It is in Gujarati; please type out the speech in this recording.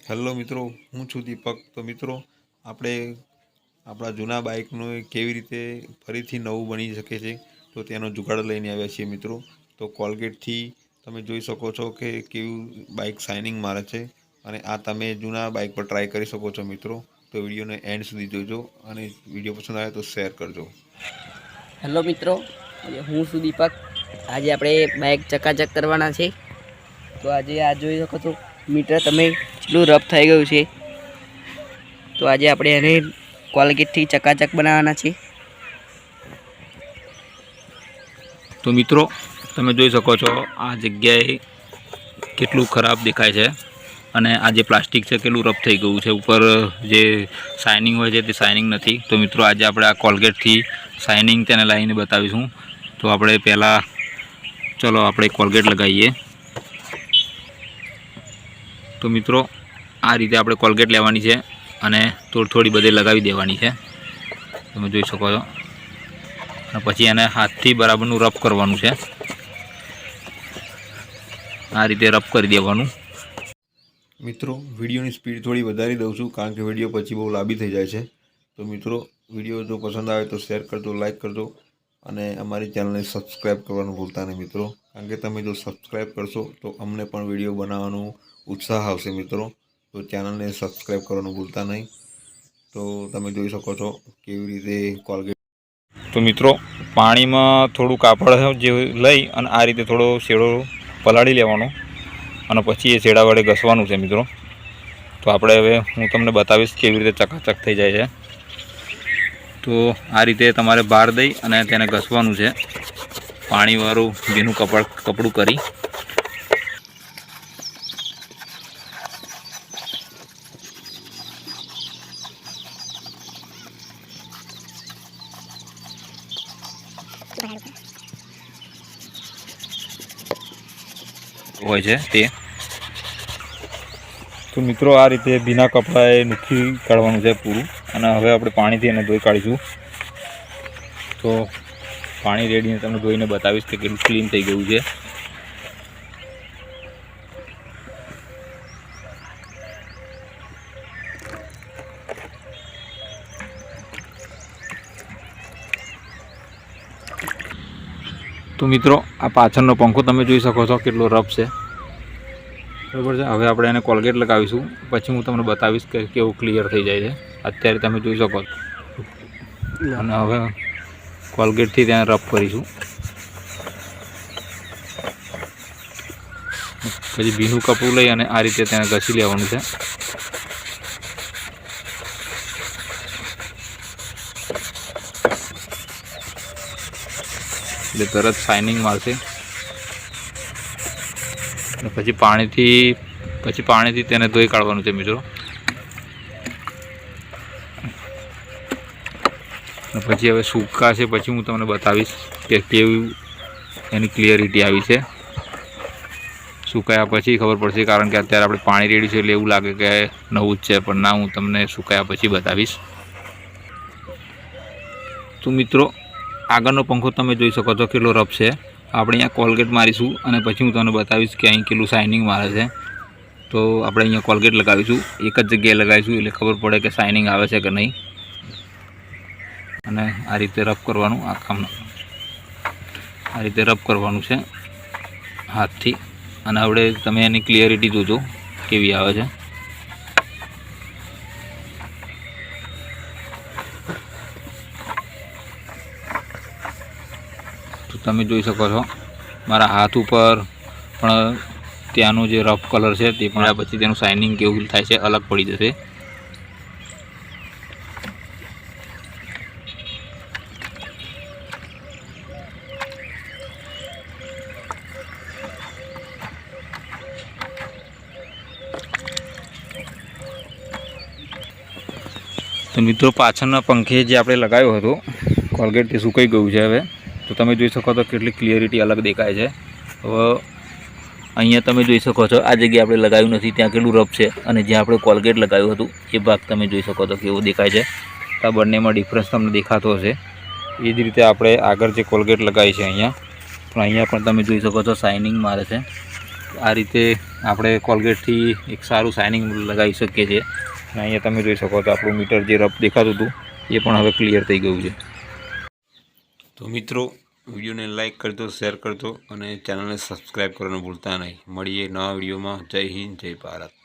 હેલો મિત્રો, હું છું દીપક. તો મિત્રો, આપણે આપણા જૂના બાઇકનું કેવી રીતે ફરીથી નવું બની શકે છે તો તેનો જુગાડ લઈને આવ્યા છીએ મિત્રો. તો કોલગેટથી તમે જોઈ શકો છો કે કેવું બાઇક શાઇનિંગ મારે છે, અને આ તમે જૂના બાઇક પર ટ્રાય કરી શકો છો મિત્રો. તો વિડીયોને એન્ડ સુધી જોજો અને વિડીયો પસંદ આવે તો શેર કરજો. હેલો મિત્રો, હું છું દીપક. આજે આપણે બાઇક ચકાચક કરવાના છે. તો આજે આ જોઈ શકો છો મીટર તમે કેટલું રફ થઈ ગયું છે. તો આજે આપણે એને કોલગેટથી ચકાચક બનાવવાના છે. તો મિત્રો, તમે જોઈ શકો છો આ જગ્યાએ કેટલું ખરાબ દેખાય છે, અને આ જે પ્લાસ્ટિક છે કેટલું રફ થઈ ગયું છે. ઉપર જે શાઇનિંગ હોય છે તે શાઇનિંગ નથી. તો મિત્રો, આજે આપણે આ કોલગેટથી શાઇનિંગ તેને લાવીને બતાવીશું. તો આપણે પહેલાં ચલો આપણે કોલગેટ લગાવીએ. તો મિત્રો, આ રીતે આપણે કોલગેટ લેવાની છે અને થોડી બધે લગાવી દેવાની છે. તમે જોઈ શકો છો. અને પછી એને હાથથી બરાબરનું રફ કરવાનું છે. આ રીતે રફ કરી દેવાનું. મિત્રો, વિડીયોની સ્પીડ થોડી વધારી દઉં છું કારણ કે વિડીયો પછી બહુ લાંબી થઈ જાય છે. તો મિત્રો, વિડીયો જો પસંદ આવે તો શેર કરજો, લાઇક કરજો, અને અમારી ચેનલને સબસ્ક્રાઈબ કરવાનું ભૂલતા નહીં મિત્રો. કારણ કે તમે જો સબસ્ક્રાઈબ કરશો તો અમને પણ વિડીયો બનાવવાનું ઉત્સાહ આવશે મિત્રો. તો ચેનલને સબસ્ક્રાઈબ કરવાનું ભૂલતા નહીં. તો તમે જોઈ શકો છો કેવી રીતે કોલગેટ. તો મિત્રો, પાણીમાં થોડું કાપડ જે લઈ અને આ રીતે થોડો શેડો પલાળી લેવાનો, અને પછી એ શેડા વડે ઘસવાનું છે મિત્રો. તો આપણે હવે હું તમને બતાવીશ કેવી રીતે ચકાચક થઈ જાય છે. તો આ રીતે તમારે બહાર દઈ અને તેને ઘસવાનું છે, પાણીવાળું ભીનું કપડું કરી. હોય છે તે. તો મિત્રો, આ રીતે ભીના કપડાએ નૂખી કાઢવાનું છે પૂરું, અને હવે આપણે પાણીથી એને ધોઈ કાઢીશું. તો પાણી રેડીને તમને ધોઈને બતાવીશ કે કેટલું ક્લીન થઈ ગયું છે. તો મિત્રો, આ પાછળનો પંખો તમે જોઈ શકો છો કેટલો રફ છે, બરાબર છે. હવે આપણે એને કોલગેટ લગાવીશું, પછી હું તમને બતાવીશ કે કેવું ક્લિયર થઈ જાય છે. અત્યારે તમે જોઈ શકો છો. અને હવે કોલગેટથી ત્યાં રફ કરીશું. પછી ભીનું કપડું લઈ અને આ રીતે તેને ઘસી લેવાનું છે. એટલે તરત શાઇનિંગ મારશે. અને પછી પાણીથી તેને ધોઈ કાઢવાનું છે મિત્રો. અને પછી હવે સૂકાશે પછી હું તમને બતાવીશ કે કેવી એની ક્લિયરિટી આવી છે. સુકાયા પછી ખબર પડશે, કારણ કે અત્યારે આપણે પાણી રેડ્યું છે એટલે એવું લાગે કે નવું જ છે, પણ ના, હું તમને સુકાયા પછી બતાવીશ. તો મિત્રો, આગળનો પંખો તમે જોઈ શકો છો કેટલો રફ છે. આપણે અહીંયા કોલગેટ મારીશું અને પછી હું તમને બતાવીશ કે અહીં કેટલું શાઇનિંગ મારે છે. તો આપણે અહીંયા કોલગેટ લગાવીશું, એક જ જગ્યાએ લગાવીશું એટલે ખબર પડે કે શાઇનિંગ આવે છે કે નહીં. અને આ રીતે રફ કરવાનું, આ રીતે રફ કરવાનું છે હાથથી. અને હવે તમે એની ક્લિયરિટી જોજો કેવી આવે છે. તો તમે જોઈ શકો છો મારા હાથ ઉપર પણ ત્યાંનો જે રફ કલર છે તે પણ પછી તેનું શાઇનિંગ કેવું થાય છે અલગ પડી જશે. તો મિત્રો, પાછળના પંખે જે આપણે લગાવ્યો હતો કોલગેટ તે સુકાઈ ગયું છે હવે. તો તમે જોઈ શકો છો કેટલી ક્લિયરિટી અલગ દેખાય છે. હવે અહીંયા તમે જોઈ શકો છો આ જગ્યાએ આપણે લગાવ્યું નથી ત્યાં કેટલું રફ છે, અને જ્યાં આપણે કોલગેટ લગાવ્યું હતું એ ભાગ તમે જોઈ શકો છો કેવો દેખાય છે. આ બંનેમાં ડિફરન્સ તમને દેખાતો હશે. એ જ રીતે આપણે આગળ જે કોલગેટ લગાવી છે અહીંયા પણ તમે જોઈ શકો છો શાઇનિંગ મારે છે. આ રીતે આપણે કોલગેટથી એક સારું શાઇનિંગ લગાવી શકીએ છીએ. અને અહીંયા તમે જોઈ શકો તો આપણું મીટર જે રફ દેખાતું હતું એ પણ હવે ક્લિયર થઈ ગયું છે. તો મિત્રો વિડીયોને લાઇક કરજો, શેર કરજો અને ચેનલને સબસ્ક્રાઈબ કરવાનું ભૂલતા નહીં. મળીએ નવા વિડીયોમાં. જય હિન્દ, જય ભારત.